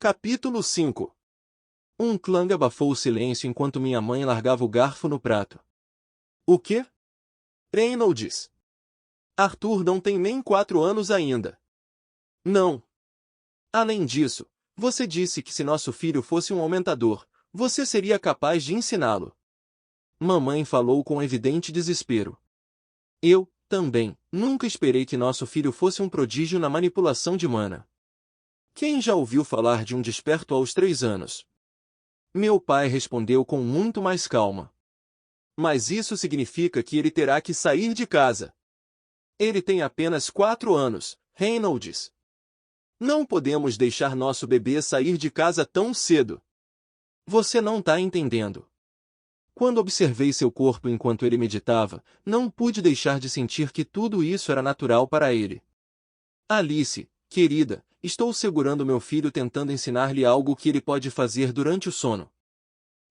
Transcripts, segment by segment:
Capítulo 5. Um clang abafou o silêncio enquanto minha mãe largava o garfo no prato. O quê? Reynolds. Arthur não tem nem 4 anos ainda. Não. Além disso, você disse que se nosso filho fosse um aumentador, você seria capaz de ensiná-lo. Mamãe falou com evidente desespero. Eu, também, nunca esperei que nosso filho fosse um prodígio na manipulação de mana. Quem já ouviu falar de um desperto aos 3 anos? Meu pai respondeu com muito mais calma. Mas isso significa que ele terá que sair de casa. Ele tem apenas 4 anos, Reynolds. Não podemos deixar nosso bebê sair de casa tão cedo. Você não está entendendo. Quando observei seu corpo enquanto ele meditava, não pude deixar de sentir que tudo isso era natural para ele. Alice, querida, estou segurando meu filho tentando ensinar-lhe algo que ele pode fazer durante o sono.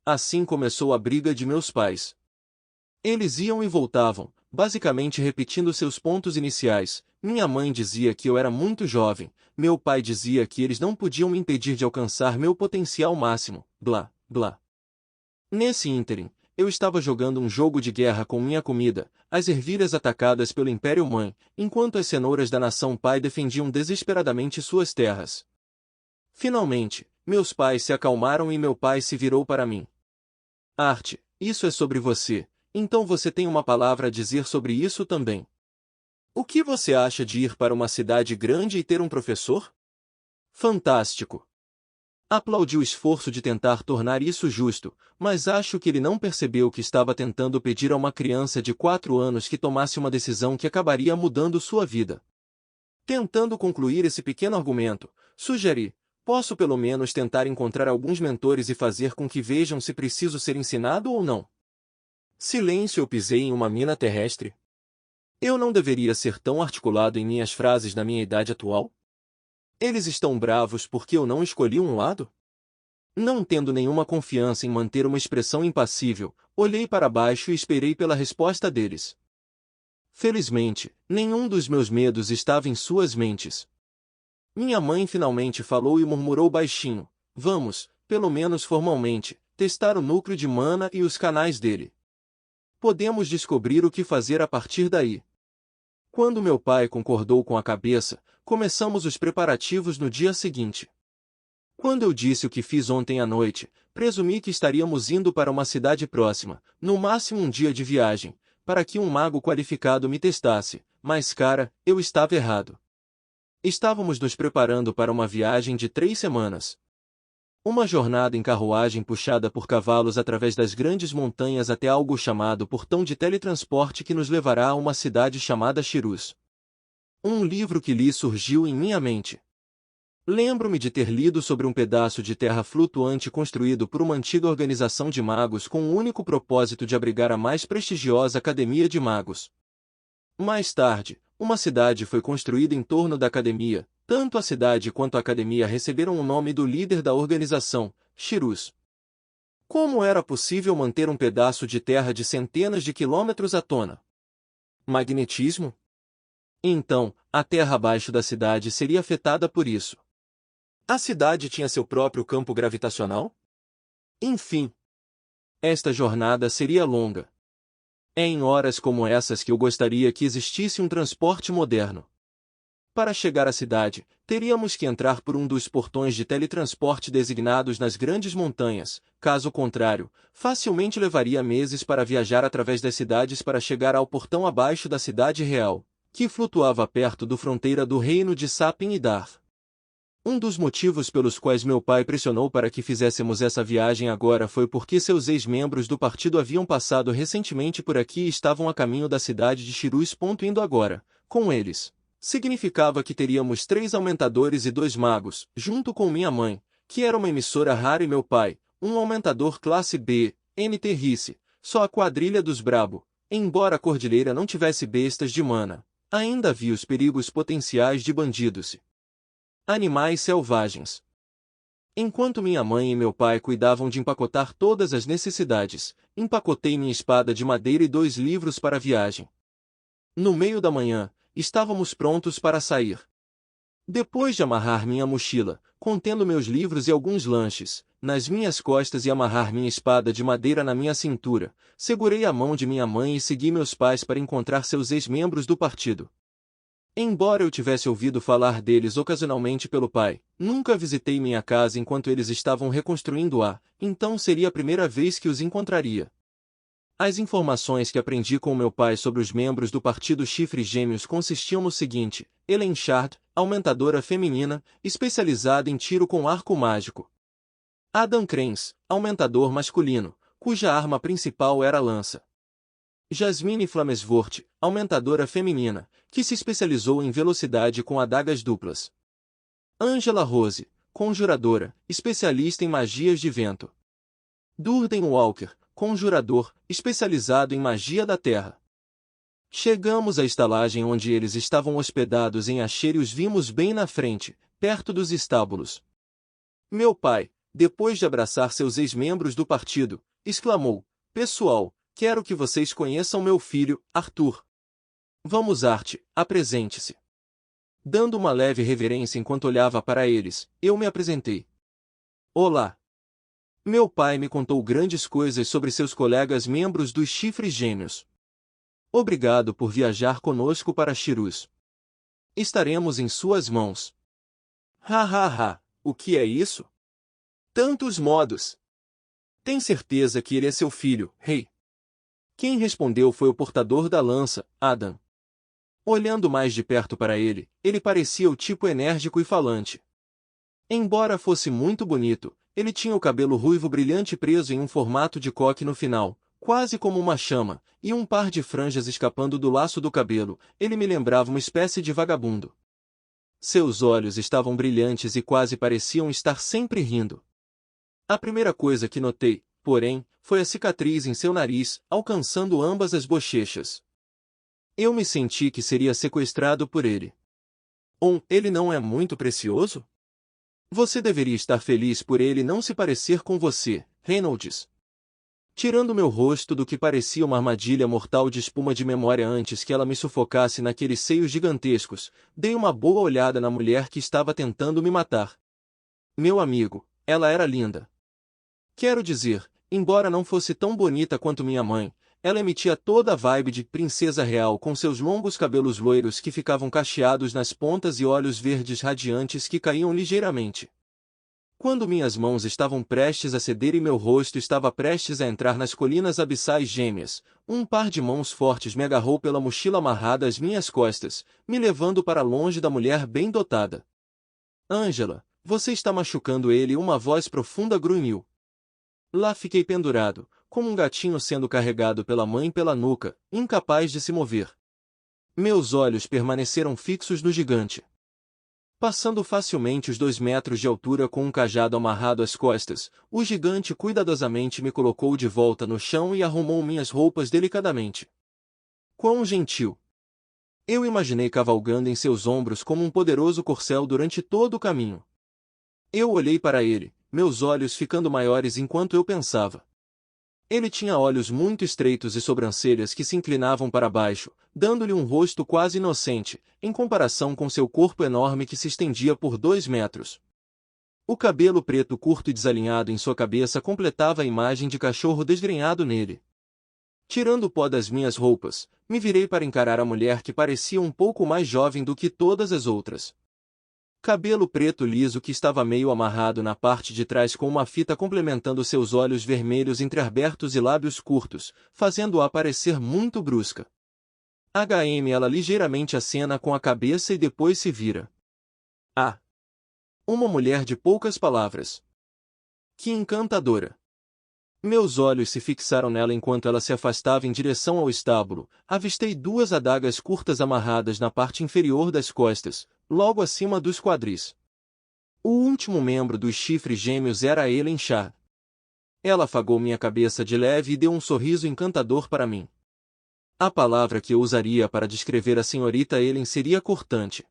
Assim começou a briga de meus pais. Eles iam e voltavam, basicamente repetindo seus pontos iniciais. Minha mãe dizia que eu era muito jovem, meu pai dizia que eles não podiam me impedir de alcançar meu potencial máximo, blá, blá. Nesse ínterim, eu estava jogando um jogo de guerra com minha comida, as ervilhas atacadas pelo Império Mãe, enquanto as cenouras da nação pai defendiam desesperadamente suas terras. Finalmente, meus pais se acalmaram e meu pai se virou para mim. Art, isso é sobre você, então você tem uma palavra a dizer sobre isso também. O que você acha de ir para uma cidade grande e ter um professor? Fantástico! Aplaudi o esforço de tentar tornar isso justo, mas acho que ele não percebeu que estava tentando pedir a uma criança de 4 anos que tomasse uma decisão que acabaria mudando sua vida. Tentando concluir esse pequeno argumento, sugeri, posso pelo menos tentar encontrar alguns mentores e fazer com que vejam se preciso ser ensinado ou não. Silêncio, eu pisei em uma mina terrestre. Eu não deveria ser tão articulado em minhas frases na minha idade atual? Eles estão bravos porque eu não escolhi um lado? Não tendo nenhuma confiança em manter uma expressão impassível, olhei para baixo e esperei pela resposta deles. Felizmente, nenhum dos meus medos estava em suas mentes. Minha mãe finalmente falou e murmurou baixinho, vamos, pelo menos formalmente, testar o núcleo de mana e os canais dele. Podemos descobrir o que fazer a partir daí. Quando meu pai concordou com a cabeça, começamos os preparativos no dia seguinte. Quando eu disse o que fiz ontem à noite, presumi que estaríamos indo para uma cidade próxima, no máximo um dia de viagem, para que um mago qualificado me testasse, mas cara, eu estava errado. Estávamos nos preparando para uma viagem de 3 semanas. Uma jornada em carruagem puxada por cavalos através das grandes montanhas até algo chamado portão de teletransporte que nos levará a uma cidade chamada Shirus. Um livro que li surgiu em minha mente. Lembro-me de ter lido sobre um pedaço de terra flutuante construído por uma antiga organização de magos com o único propósito de abrigar a mais prestigiosa academia de magos. Mais tarde, uma cidade foi construída em torno da academia. Tanto a cidade quanto a academia receberam o nome do líder da organização, Shirus. Como era possível manter um pedaço de terra de centenas de quilômetros à tona? Magnetismo? Então, a terra abaixo da cidade seria afetada por isso. A cidade tinha seu próprio campo gravitacional? Enfim, esta jornada seria longa. É em horas como essas que eu gostaria que existisse um transporte moderno. Para chegar à cidade, teríamos que entrar por um dos portões de teletransporte designados nas grandes montanhas, caso contrário, facilmente levaria meses para viajar através das cidades para chegar ao portão abaixo da cidade real, que flutuava perto da fronteira do reino de Sapin e Darth. Um dos motivos pelos quais meu pai pressionou para que fizéssemos essa viagem agora foi porque seus ex-membros do partido haviam passado recentemente por aqui e estavam a caminho da cidade de Shirus. Indo agora, com eles. Significava que teríamos 3 aumentadores e 2 magos, junto com minha mãe, que era uma emissora rara, e meu pai, um aumentador classe B, NT Rice, só a quadrilha dos brabo. Embora a cordilheira não tivesse bestas de mana, ainda havia os perigos potenciais de bandidos e animais selvagens. Enquanto minha mãe e meu pai cuidavam de empacotar todas as necessidades, empacotei minha espada de madeira e 2 livros para a viagem. No meio da manhã, estávamos prontos para sair. Depois de amarrar minha mochila, contendo meus livros e alguns lanches, nas minhas costas e amarrar minha espada de madeira na minha cintura, segurei a mão de minha mãe e segui meus pais para encontrar seus ex-membros do partido. Embora eu tivesse ouvido falar deles ocasionalmente pelo pai, nunca visitei minha casa enquanto eles estavam reconstruindo-a, então seria a primeira vez que os encontraria. As informações que aprendi com meu pai sobre os membros do Partido Chifres Gêmeos consistiam no seguinte: Ellen Shard, aumentadora feminina, especializada em tiro com arco mágico. Adam Krenz, aumentador masculino, cuja arma principal era a lança. Jasmine Flamesvort, aumentadora feminina, que se especializou em velocidade com adagas duplas. Angela Rose, conjuradora, especialista em magias de vento. Durden Walker, conjurador, especializado em magia da terra. Chegamos à estalagem onde eles estavam hospedados em Asher e os vimos bem na frente, perto dos estábulos. Meu pai, depois de abraçar seus ex-membros do partido, exclamou: Pessoal, quero que vocês conheçam meu filho, Arthur. Vamos, Art, apresente-se. Dando uma leve reverência enquanto olhava para eles, eu me apresentei. Olá. Meu pai me contou grandes coisas sobre seus colegas membros dos Chifres Gêmeos. Obrigado por viajar conosco para Shirus. Estaremos em suas mãos. Ha ha ha, o que é isso? Tantos modos. Tem certeza que ele é seu filho, rei? Quem respondeu foi o portador da lança, Adam. Olhando mais de perto para ele, ele parecia o tipo enérgico e falante. Embora fosse muito bonito, ele tinha o cabelo ruivo brilhante preso em um formato de coque no final, quase como uma chama, e um par de franjas escapando do laço do cabelo. Ele me lembrava uma espécie de vagabundo. Seus olhos estavam brilhantes e quase pareciam estar sempre rindo. A primeira coisa que notei, porém, foi a cicatriz em seu nariz, alcançando ambas as bochechas. Eu me senti que seria sequestrado por ele. Ele não é muito precioso? Você deveria estar feliz por ele não se parecer com você, Reynolds. Tirando meu rosto do que parecia uma armadilha mortal de espuma de memória antes que ela me sufocasse naqueles seios gigantescos, dei uma boa olhada na mulher que estava tentando me matar. Meu amigo, ela era linda. Quero dizer, embora não fosse tão bonita quanto minha mãe, ela emitia toda a vibe de princesa real com seus longos cabelos loiros que ficavam cacheados nas pontas e olhos verdes radiantes que caíam ligeiramente. Quando minhas mãos estavam prestes a ceder e meu rosto estava prestes a entrar nas colinas abissais gêmeas, um par de mãos fortes me agarrou pela mochila amarrada às minhas costas, me levando para longe da mulher bem dotada. Angela, você está machucando ele, uma voz profunda grunhiu. Lá fiquei pendurado, como um gatinho sendo carregado pela mãe pela nuca, incapaz de se mover. Meus olhos permaneceram fixos no gigante. Passando facilmente os 2 metros de altura com um cajado amarrado às costas, o gigante cuidadosamente me colocou de volta no chão e arrumou minhas roupas delicadamente. Quão gentil! Eu imaginei cavalgando em seus ombros como um poderoso corcel durante todo o caminho. Eu olhei para ele, meus olhos ficando maiores enquanto eu pensava. Ele tinha olhos muito estreitos e sobrancelhas que se inclinavam para baixo, dando-lhe um rosto quase inocente, em comparação com seu corpo enorme que se estendia por 2 metros. O cabelo preto curto e desalinhado em sua cabeça completava a imagem de cachorro desgrenhado nele. Tirando o pó das minhas roupas, me virei para encarar a mulher que parecia um pouco mais jovem do que todas as outras. Cabelo preto liso que estava meio amarrado na parte de trás com uma fita complementando seus olhos vermelhos entreabertos e lábios curtos, fazendo-a parecer muito brusca. Ela ligeiramente acena com a cabeça e depois se vira. Ah! Uma mulher de poucas palavras. Que encantadora! Meus olhos se fixaram nela enquanto ela se afastava em direção ao estábulo. Avistei 2 adagas curtas amarradas na parte inferior das costas, logo acima dos quadris. O último membro dos Chifres Gêmeos era a Ellen Shah. Ela afagou minha cabeça de leve e deu um sorriso encantador para mim. A palavra que eu usaria para descrever a senhorita Ellen seria cortante.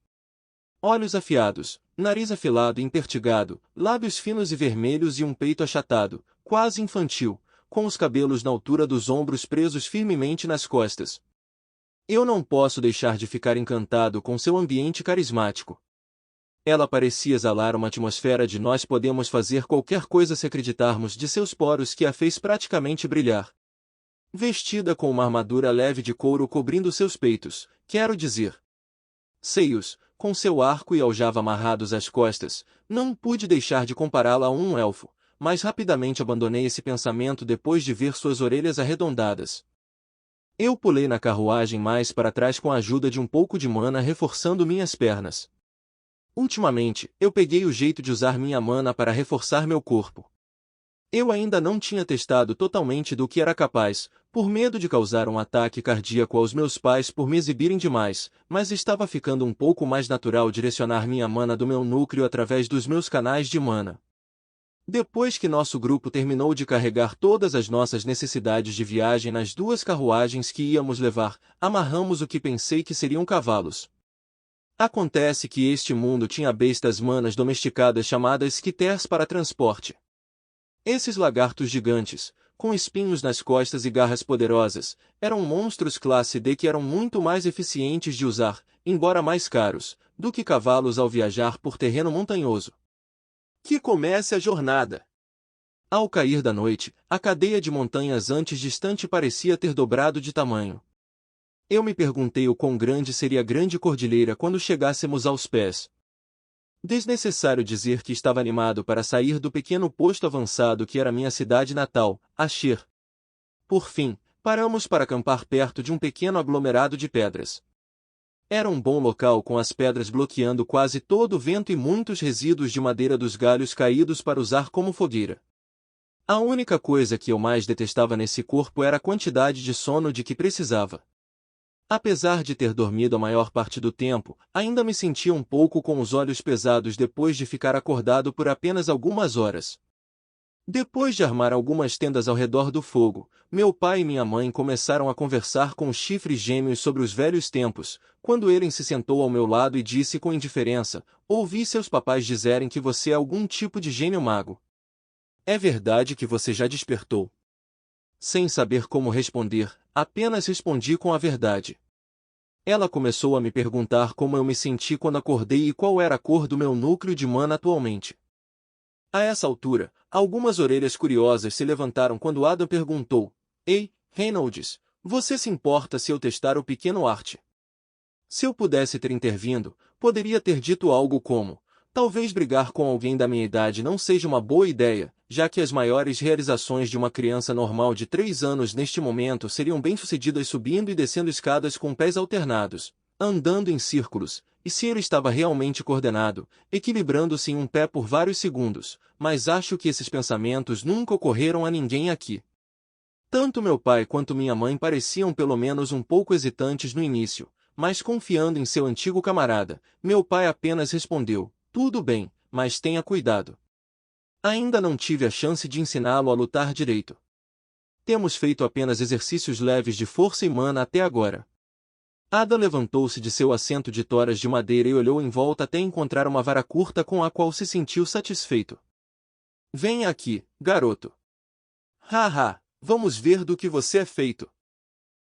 Olhos afiados, nariz afilado e impertigado, lábios finos e vermelhos e um peito achatado, quase infantil, com os cabelos na altura dos ombros presos firmemente nas costas. Eu não posso deixar de ficar encantado com seu ambiente carismático. Ela parecia exalar uma atmosfera de nós podemos fazer qualquer coisa se acreditarmos de seus poros que a fez praticamente brilhar. Vestida com uma armadura leve de couro cobrindo seus peitos, quero dizer, seios, com seu arco e aljava amarrados às costas, não pude deixar de compará-la a um elfo, mas rapidamente abandonei esse pensamento depois de ver suas orelhas arredondadas. Eu pulei na carruagem mais para trás com a ajuda de um pouco de mana reforçando minhas pernas. Ultimamente, eu peguei o jeito de usar minha mana para reforçar meu corpo. Eu ainda não tinha testado totalmente do que era capaz, por medo de causar um ataque cardíaco aos meus pais por me exibirem demais, mas estava ficando um pouco mais natural direcionar minha mana do meu núcleo através dos meus canais de mana. Depois que nosso grupo terminou de carregar todas as nossas necessidades de viagem nas duas carruagens que íamos levar, amarramos o que pensei que seriam cavalos. Acontece que este mundo tinha bestas manas domesticadas chamadas skitters para transporte. Esses lagartos gigantes, com espinhos nas costas e garras poderosas, eram monstros classe D que eram muito mais eficientes de usar, embora mais caros, do que cavalos ao viajar por terreno montanhoso. Que comece a jornada! Ao cair da noite, a cadeia de montanhas antes distante parecia ter dobrado de tamanho. Eu me perguntei o quão grande seria a grande cordilheira quando chegássemos aos pés. Desnecessário dizer que estava animado para sair do pequeno posto avançado que era minha cidade natal, Asher. Por fim, paramos para acampar perto de um pequeno aglomerado de pedras. Era um bom local com as pedras bloqueando quase todo o vento e muitos resíduos de madeira dos galhos caídos para usar como fogueira. A única coisa que eu mais detestava nesse corpo era a quantidade de sono de que precisava. Apesar de ter dormido a maior parte do tempo, ainda me sentia um pouco com os olhos pesados depois de ficar acordado por apenas algumas horas. Depois de armar algumas tendas ao redor do fogo, meu pai e minha mãe começaram a conversar com os chifres gêmeos sobre os velhos tempos, quando ele se sentou ao meu lado e disse com indiferença, ouvi seus papais dizerem que você é algum tipo de gênio mago. É verdade que você já despertou? Sem saber como responder, apenas respondi com a verdade. Ela começou a me perguntar como eu me senti quando acordei e qual era a cor do meu núcleo de mana atualmente. A essa altura, algumas orelhas curiosas se levantaram quando Adam perguntou, Ei, Reynolds, você se importa se eu testar o pequeno Art? Se eu pudesse ter intervindo, poderia ter dito algo como, talvez brigar com alguém da minha idade não seja uma boa ideia, já que as maiores realizações de uma criança normal de 3 anos neste momento seriam bem-sucedidas subindo e descendo escadas com pés alternados, andando em círculos, e se ele estava realmente coordenado, equilibrando-se em um pé por vários segundos, mas acho que esses pensamentos nunca ocorreram a ninguém aqui. Tanto meu pai quanto minha mãe pareciam pelo menos um pouco hesitantes no início, mas confiando em seu antigo camarada, meu pai apenas respondeu, tudo bem, mas tenha cuidado. Ainda não tive a chance de ensiná-lo a lutar direito. Temos feito apenas exercícios leves de força e mana até agora. Ada levantou-se de seu assento de toras de madeira e olhou em volta até encontrar uma vara curta com a qual se sentiu satisfeito. Venha aqui, garoto. Haha, vamos ver do que você é feito.